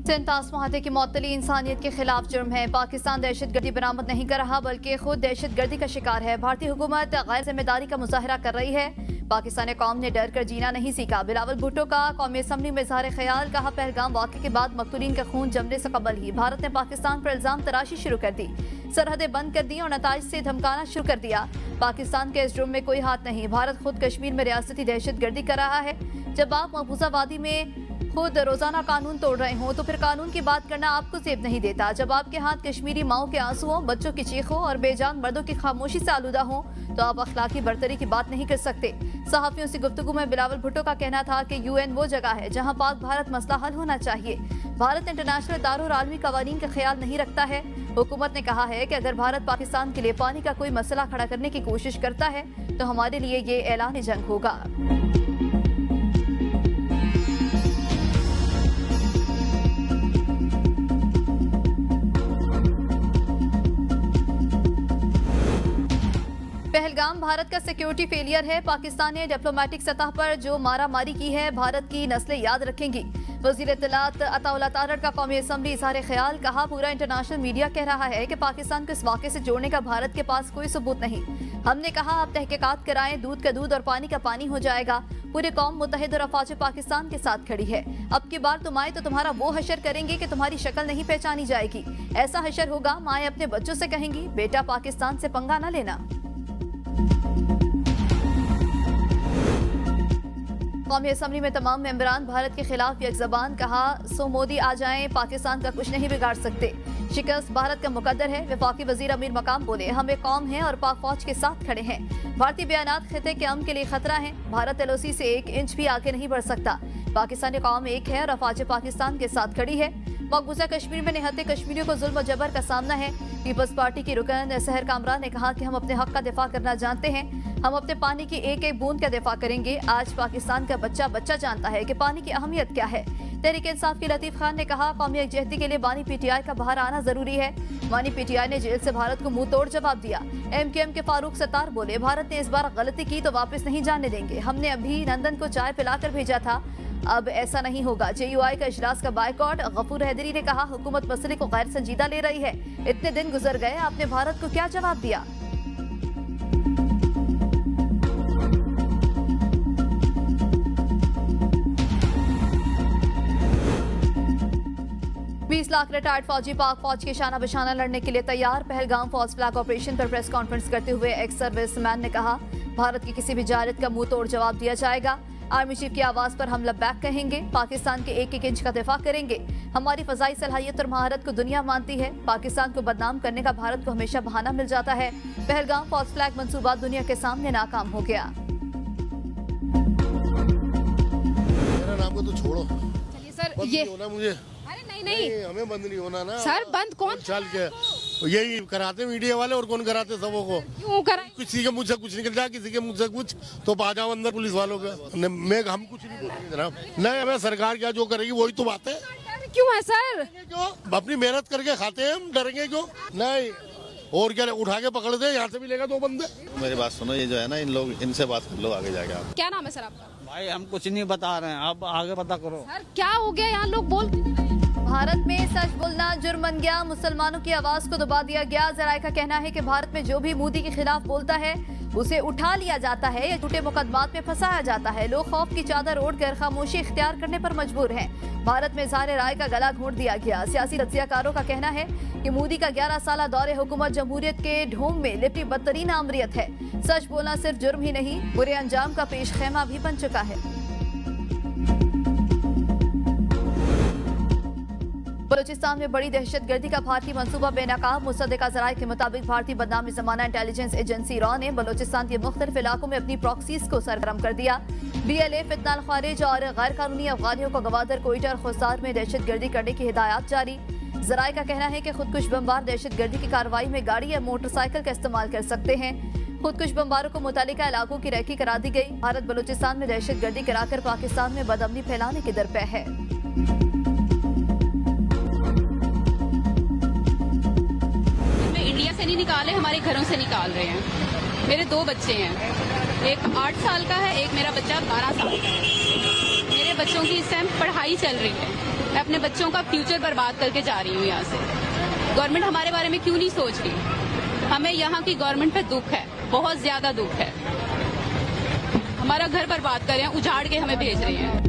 सिंतास मुहाते की मअतली इंसानियत के खिलाफ जुर्म है। पाकिस्तान दहशतगर्दी बरामद नहीं कर रहा बल्कि खुद दहशतगर्दी का शिकार है। भारतीय हुकूमत गैर जिम्मेदारी का मुजाहरा कर रही है। पाकिस्तानी कौम ने डर कर जीना नहीं सीखा। बिलावल भुट्टो का कौमी असम्बली में इज़हार ख्याल, कहा पहलगाम वाक़े के बाद मकतूलीन का खून जमने से कबल ही भारत ने पाकिस्तान पर इल्जाम तराशी शुरू कर दी, सरहदें बंद कर दी और नताइज से धमकाना शुरू कर दिया। पाकिस्तान के इस जुर्म में कोई हाथ नहीं। भारत खुद कश्मीर में रियासती दहशतगर्दी कर रहा है। जब आप मकबूजा वादी में खुद रोजाना कानून तोड़ रहे हो तो फिर कानून की बात करना आपको सेब नहीं देता। जब आपके हाथ कश्मीरी माओं के आंसुओं, बच्चों की चीखों और बेजान मर्दों की खामोशी से आलूदा हो तो आप अखलाकी बरतरी की बात नहीं कर सकते। सहाफियों से गुफ्तगू में बिलावल भुट्टो का कहना था कि यूएन वो जगह है जहां पाक भारत मसला हल होना चाहिए। भारत इंटरनेशनल इदारों और आलमी कवानीन का ख्याल नहीं रखता है। हुकूमत ने कहा है कि अगर भारत पाकिस्तान के लिए पानी का कोई मसला खड़ा करने की कोशिश करता है तो हमारे लिए ये ऐलान जंग होगा। पहलगाम भारत का सिक्योरिटी फेलियर है। पाकिस्तान ने डिप्लोमेटिक सतह पर जो मारा मारी की है भारत की नस्लें याद रखेंगी। वज़ीर इत्तलात अताउल्लाह तारड़ का कौमी असम्बली इज़हार ख्याल, कहा पूरा इंटरनेशनल मीडिया कह रहा है कि पाकिस्तान को इस वाक़े से जोड़ने का भारत के पास कोई सबूत नहीं। हमने कहा आप तहकीकात कराएं, दूध का दूध और पानी का पानी हो जाएगा। पूरी कौम मुत्तहिद और अफवाज पाकिस्तान के साथ खड़ी है। अब की बार तुम आए तो तुम्हारा वो हशर करेंगे कि तुम्हारी शक्ल नहीं पहचानी जाएगी। ऐसा हशर होगा माएँ अपने बच्चों से कहेंगी बेटा पाकिस्तान से पंगा न लेना। कौमी असम्बली में तमाम मेंबरान भारत के खिलाफ यकज़बान, कहा सो मोदी आ जाएं, पाकिस्तान का कुछ नहीं बिगाड़ सकते। शिकस्त भारत का मुकद्दर है। वफाकी वजीर अमीर मकाम बोले हम एक कौम हैं और पाक फौज के साथ खड़े हैं। भारतीय बयानात खिते के अमन के लिए खतरा है। भारत एलओसी से 1 इंच भी आगे नहीं बढ़ सकता। पाकिस्तानी कौम एक है और अफवाज पाकिस्तान के साथ खड़ी है। मकबूजा कश्मीर में निहत्ते कश्मीरियों को जुल्म और जबर का सामना है। पीपल्स पार्टी की रुकन सहर कामरान ने कहा कि हम अपने हक का दिफा करना जानते हैं। हम अपने पानी की एक एक बूंद का दिफा करेंगे। आज पाकिस्तान का बच्चा बच्चा जानता है कि पानी की अहमियत क्या है। तहरीक इंसाफ के लतीफ खान ने कहा कौमी यकजहती के लिए बानी पीटीआई का बाहर आना जरूरी है। बानी पीटीआई ने जेल से भारत को मुंह तोड़ जवाब दिया। एमकेएम के फारूक सत्तार बोले भारत ने इस बार गलती की तो वापस नहीं जाने देंगे। हमने अभी नंदन को चाय पिलाकर भेजा था, अब ऐसा नहीं होगा। जेयूआई का इजलास का बायकॉट। गफूर हैदरी ने कहा हुकूमत मसले को गैर संजीदा ले रही है। इतने दिन गुजर गए, आपने भारत को क्या जवाब दिया। 20 लाख रिटायर्ड फौजी पाक फौज के शाना बशाना लड़ने के लिए तैयार। पहलगाम फॉल्स फ्लैग ऑपरेशन पर प्रेस कॉन्फ्रेंस करते हुए एक्स सर्विसमैन ने कहा भारत की किसी भी जारत का मुंह तोड़ जवाब दिया जाएगा। आर्मी चीफ की आवाज पर हमला बैक कहेंगे। पाकिस्तान के एक एक इंच का दिफा करेंगे। हमारी फजाई सलाहियत और महारत को दुनिया मानती है। पाकिस्तान को बदनाम करने का भारत को हमेशा बहाना मिल जाता है। पहलगाम फॉल्स फ्लैग मंसूबा दुनिया के सामने नाकाम हो गया। मेरा नाम को तो छोड़ो। चलिए सर, ये होना मुझे नहीं हमें बंद नहीं होना ना सर। बंद कौन चल के यही कराते मीडिया वाले, और कौन कराते सबों को। क्यों कराए? किसी के मुझसे कुछ निकल जाए, किसी के मुझसे कुछ, तो आ जाओ अंदर पुलिस वालों का। मैं हम कुछ नहीं बोलेंगे जनाब। नहीं, हमें सरकार क्या जो करेगी वही तो बात है। क्यों है सर? क्यों अपनी मेहनत करके खाते हैं, हम डरेंगे क्यों? नहीं, और क्या उठा के पकड़ दे, यहाँ से भी लेगा 2 बंदे। मेरी बात सुनो, ये जो है ना, इन लोग इनसे बात कर लो आगे जाके। आप क्या नाम है सर आपका? भाई हम कुछ नहीं बता रहे हैं, आप आगे पता करो। सर क्या हो गया, यहाँ लोग बोल। भारत में सच बोलना जुर्म बन गया। मुसलमानों की आवाज को दबा दिया गया। जराये का कहना है कि भारत में जो भी मोदी के खिलाफ बोलता है उसे उठा लिया जाता है या झूठे मुकदमात में फंसाया जाता है। लोग खौफ की चादर ओढ़कर खामोशी इख्तियार करने पर मजबूर हैं। भारत में इज़हार राय का गला घोंट दिया गया। सियासी तज्जियाकारों का कहना है कि मोदी का 11 साला दौरे हुकूमत जमहूरियत के ढोंग में लिपटी बदतरीन आमरीत है। सच बोलना सिर्फ जुर्म ही नहीं, बुरे अंजाम का पेश खेमा भी बन चुका है। बलूचिस्तान में बड़ी दहशतगर्दी का भारतीय मंसूबा बेनकाब। मुसद्दिका ज़राए के मुताबिक भारतीय बदनामी ज़माना इंटेलिजेंस एजेंसी रॉ ने बलूचिस्तान के मुख्तलिफ इलाकों में अपनी प्रॉक्सीज को सरगर्म कर दिया। BLA फितनाल खारिज और गैर कानूनी अफगानियों को गवादर, कोयटा और खुसार में दहशतगर्दी करने की हिदायत जारी। ज़राए का कहना है कि खुदकुश बमबार दहशतगर्दी की कार्रवाई में गाड़ी या मोटरसाइकिल का इस्तेमाल कर सकते हैं। खुदकुश बमबारों को मुतल्लिका इलाकों की रैकी करा दी गई। भारत बलूचिस्तान में दहशतगर्दी कराकर पाकिस्तान में बदअमनी फैलाने के दर पे है। इंडिया से नहीं निकाले, हमारे घरों से निकाल रहे हैं। मेरे 2 बच्चे हैं, एक 8 साल का है, एक मेरा बच्चा 12 साल का है। मेरे बच्चों की इस टाइम पढ़ाई चल रही है। मैं अपने बच्चों का फ्यूचर बर्बाद करके जा रही हूँ यहाँ से। गवर्नमेंट हमारे बारे में क्यों नहीं सोच रही? हमें यहाँ की गवर्नमेंट पे दुख है, बहुत ज्यादा दुख है। हमारा घर बर्बाद कर रहे हैं, उजाड़ के हमें भेज रहे हैं।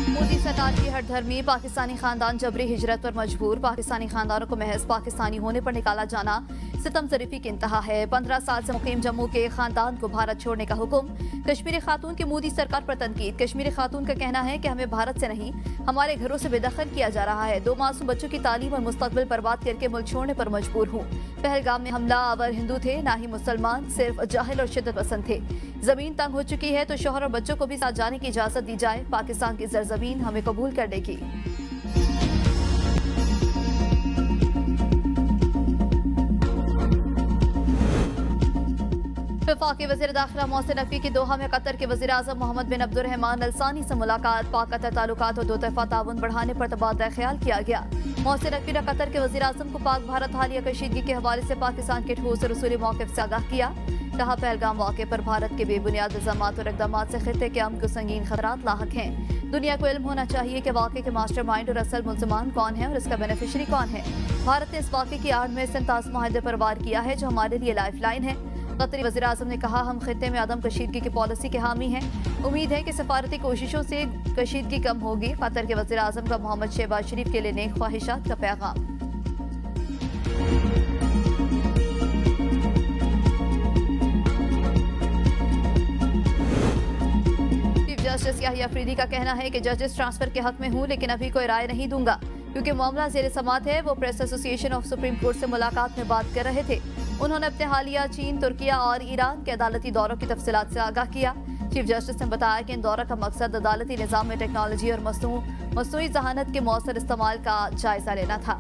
मोदी सरकार की हठधर्मी पाकिस्तानी खानदान जबरी हिजरत पर मजबूर, पाकिस्तानी खानदानों को महज पाकिस्तानी होने पर निकाला जाना सितम ज़रीफी की इंतहा है। 15 साल से मुकीम जम्मू के खानदान को भारत छोड़ने का हुक्म। कश्मीरी खातून की मोदी सरकार पर तनकीद। कश्मीरी खातून का कहना है कि हमें भारत से नहीं, हमारे घरों से बेदखल किया जा रहा है। 2 मासूम बच्चों की तालीम और मुस्तकबिल बर्बाद करके मुल्क छोड़ने पर मजबूर हूँ। पहलगाम में हमला आवर हिंदू थे, ना ही मुसलमान, सिर्फ जाहिल और शिद्दत पसंद थे। जमीन तंग हो चुकी है तो शोहर और बच्चों को भी साथ जाने की इजाजत दी जाए। पाकिस्तान की सरजमीन हमें कबूल कर लेगी। वफाकी वज़ीर दाखिला मोहसिन नकवी की दोहा में कतर के वज़ीर आज़म मोहम्मद बिन अब्दुर्रहमान अल सानी से मुलाकात। पाक कतर ताल्लुकात और 2 तरफ़ा ताउन बढ़ाने पर तबादला ख्याल किया गया। मोहसिन नकवी ने कतर के वज़ीर आज़म को पाक भारत हालिया कशीदगी के हवाले से पाकिस्तान के ठोस और उसूली मौक़िफ़ से आगाह किया। कहा, पहलगाम वाक़े पर भारत के बेबुनियाद इल्ज़ामात और इक़दामात से खित्ते के अमन को संगीन खतरात लाहक हैं। दुनिया को इल्म होना चाहिए कि वाक़े के मास्टरमाइंड और असल मुल्ज़मान कौन है और इसका बेनिफिशरी कौन है। भारत ने इस वाक़े की आड़ में सिंतास माहिदे पर वार किया है जो हमारे लिए लाइफ लाइन है। कतरी वज़ीर आज़म ने कहा, हम खित्ते में अदम कशीदगी की पॉलिसी के हामी हैं। उम्मीद है कि सफारती कोशिशों से कशीदगी कम होगी। कतर के वज़ीर आज़म का मोहम्मद शहबाज शरीफ के लिए नेक ख्वाहिशात का पैगाम। जस्टिस याहिया अफरीदी का कहना है कि जजेस ट्रांसफर के हक में हूं, लेकिन अभी कोई राय नहीं दूंगा क्योंकि मामला ज़ेर समात है। वो press association of supreme court से मुलाकात में बात कर रहे थे। उन्होंने अपने हालिया चीन, तुर्किया और ईरान के अदालती दौरों की तफसीलात से आगाह किया। चीफ जस्टिस ने बताया कि इन दौरों का मकसद अदालती निज़ाम में टेक्नोलॉजी और मसनूई जहानत के मौसर इस्तेमाल का जायजा लेना था।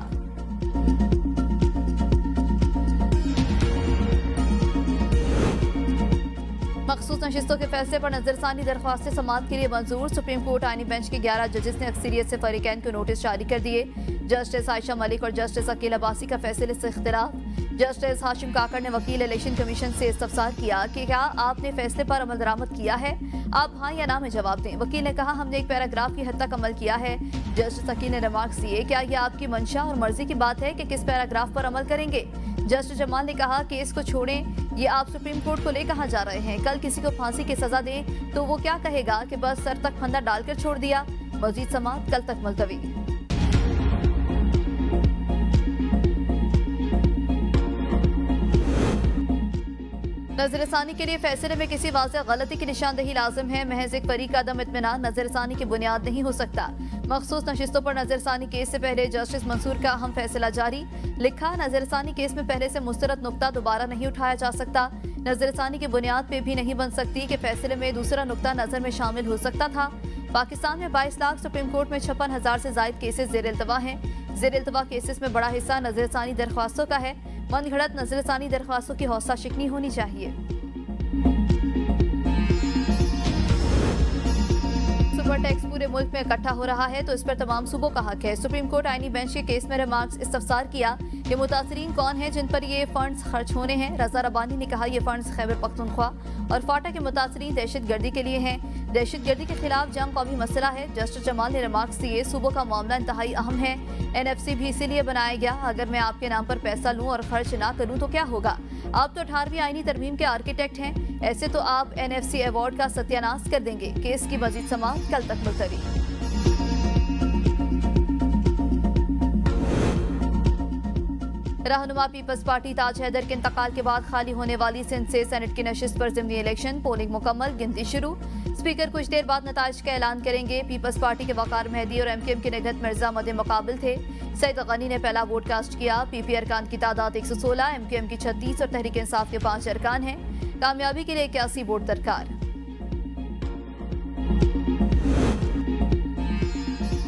मखसूस नशिस्तों के फैसले पर नजरसानी दरख्वास्तें समाअत के लिए मंजूर। सुप्रीम कोर्ट आईनी बेंच के 11 जजेस ने अक्सरियत से फरीकैन को नोटिस जारी कर दिए। जस्टिस आयशा मलिक और जस्टिस अकील अब्बासी का फैसले से इख्तिलाफ। जस्टिस हाशिम काकड़ ने वकील इलेक्शन कमीशन से इस्तफसार किया कि क्या आपने फैसले पर अमल दरामद किया है, आप हाँ या ना में जवाब दें। वकील ने कहा, हमने एक पैराग्राफ की हद तक अमल किया है। जस्टिस अकील ने रिमार्क्स दिए, क्या यह आपकी मंशा और मर्जी की बात है कि किस पैराग्राफ पर अमल करेंगे। जस्टिस जमाल ने कहा कि इसको छोड़ें, ये आप सुप्रीम कोर्ट को ले कहाँ जा रहे हैं। कल किसी को फांसी की सजा दें तो वो क्या कहेगा कि बस सर तक फंदा डालकर छोड़ दिया। मजीद समाअत कल तक मुलतवी। नजरसानी के लिए फैसले में किसी वाज़ेह गलती की निशानदेही लाजिम है। महज एक फरीक अदम इत्मीनान नजरसानी की बुनियाद नहीं हो सकता। मखसूस नशिस्तों पर नजरसानी केस से पहले जस्टिस मंसूर का अहम फैसला जारी। लिखा, नजरसानी केस में पहले से मुस्तरद नुक्ता दोबारा नहीं उठाया जा सकता। नजरसानी की बुनियाद पे भी नहीं बन सकती कि फैसले में दूसरा नुक्ता नजर में शामिल हो सकता था। पाकिस्तान में 22 लाख, सुप्रीम कोर्ट में 56,000 से जायद केसेस ज़ेर इल्तवा हैं। ज़ेर इल्तवा केसेस में बड़ा हिस्सा नजरसानी दरख्वास्तों का है। मनगढ़ंत नजरसानी दरख्वास्तों की हौसला शिकनी होनी चाहिए। सुपर टैक्स पूरे मुल्क में इकट्ठा हो रहा है तो इस पर तमाम सूबों का हक है। सुप्रीम कोर्ट आईनी बेंच के केस में रिमार्क्स इस्तफसार किया कि मुतासरीन कौन हैं जिन पर ये फंड्स खर्च होने हैं। रजा रबानी ने कहा, ये फंड्स खैबर पख्तूनख्वा और फाटा के मुतासरीन दहशतगर्दी के लिए हैं। दहशतगर्दी के खिलाफ जंग कौमी मसला है। जस्टिस जमाल ने रिमार्क्स दिए, सूबों का मामला इंतहाई अहम है। NFC भी इसीलिए बनाया गया। अगर मैं आपके नाम पर पैसा लूं और खर्च ना करूं तो क्या होगा। आप तो 18वीं आईनी तरमीम के आर्किटेक्ट हैं, ऐसे तो आप NFC अवार्ड का सत्यानाश कर देंगे। केस की मजीद समाअत कल तक मुलतवी। रहनुमा पीपल्स पार्टी ताज हैदर के इंतकाल के बाद खाली होने वाली सिंध से सेनेट की नशिस्त पर ज़िमनी इलेक्शन। पोलिंग मुकम्मल, गिनती शुरू। स्पीकर कुछ देर बाद नताइज का ऐलान करेंगे। पीपल्स पार्टी के वकार मेहदी और MKM के निगहत मिर्जा मदे मुकाबिल थे। सईद गनी ने पहला वोट कास्ट किया। PP अरकान की तादाद 116, MKM की 36 और तहरीक इंसाफ के 5 अरकान हैं। कामयाबी के लिए 81 वोट दरकार।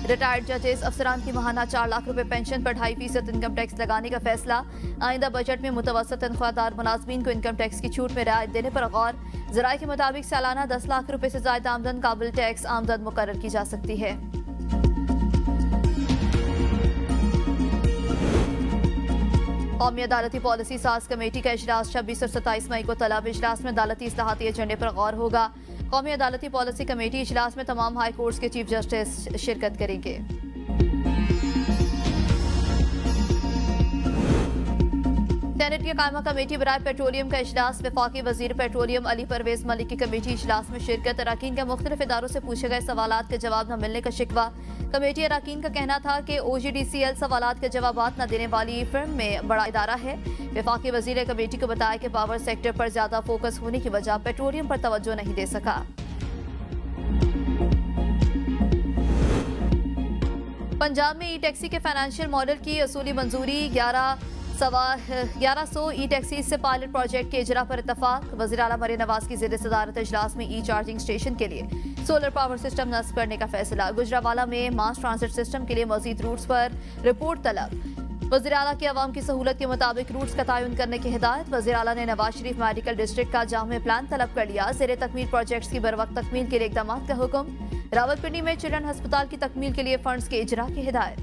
रिटायर्ड जजेस अफसरान की माहाना 4 लाख रुपए पेंशन पर 2.5% इनकम टैक्स लगाने का फैसला। आइंदा बजट में मुतवसत तनख्वाहदार मुलाजमीन को इनकम टैक्स की छूट में रियायत देने पर गौर। ज़राए के मुताबिक सालाना 10 लाख रुपए से ज्यादा आमदन काबिल टैक्स आमदन मुकर्रर की जा सकती है। कौमी अदालती पॉलिसी साज कमेटी का इजलास 26 और 27 मई को तलब। इजलास में अदालती इस्लाहाती एजेंडे पर गौर होगा। कौमी अदालती पॉलिसी कमेटी इजलास में तमाम हाई कोर्ट्स के चीफ जस्टिस शिरकत करेंगे। सेनेट की कायमा कमेटी बराए पेट्रोलियम का इजलास। वफाकी वजीर पेट्रोलियम अली परवेज मलिक की कमेटी इजलास में शिरकत। अरकान के मुख्तलिफ इदारों से पूछे गए सवालात के जवाब न मिलने का शिकवा। कमेटी अरकान का कहना था कि OGDCL सवालात के जवाब न देने वाली फर्म में बड़ा इदारा है। वफाकी वजीर ने कमेटी को बताया कि पावर सेक्टर पर ज्यादा फोकस होने की वजह पेट्रोलियम पर तवज्जो नहीं दे सका। पंजाब में ई टैक्सी के फाइनेंशियल मॉडल की असूली मंजूरी। 1100 ई टैक्सी से पायलट प्रोजेक्ट के इजरा पर इतफाक। वज़ीर आला मरियम नवाज की ज़ेर सदारत इजलास में ई चार्जिंग स्टेशन के लिए सोलर पावर सिस्टम नस्ब करने का फैसला। गुजरावाला में मास ट्रांसिट सिस्टम के लिए मजीद रूट्स पर रिपोर्ट तलब। वज़ीर आला की आवाम की सहूलत के मुताबिक रूट्स का तयन करने की हिदायत। वज़ीर आला ने नवाज शरीफ मेडिकल डिस्ट्रिक्ट का जामे प्लान तलब कर लिया। ज़ेर तकमील प्रोजेक्ट्स की बरवक्त तकमील के लिए इकदाम का हुक्म। रावलपिंडी में चिल्ड्रन अस्पताल की तकमील के लिए फंड्स के इजरा की हिदायत।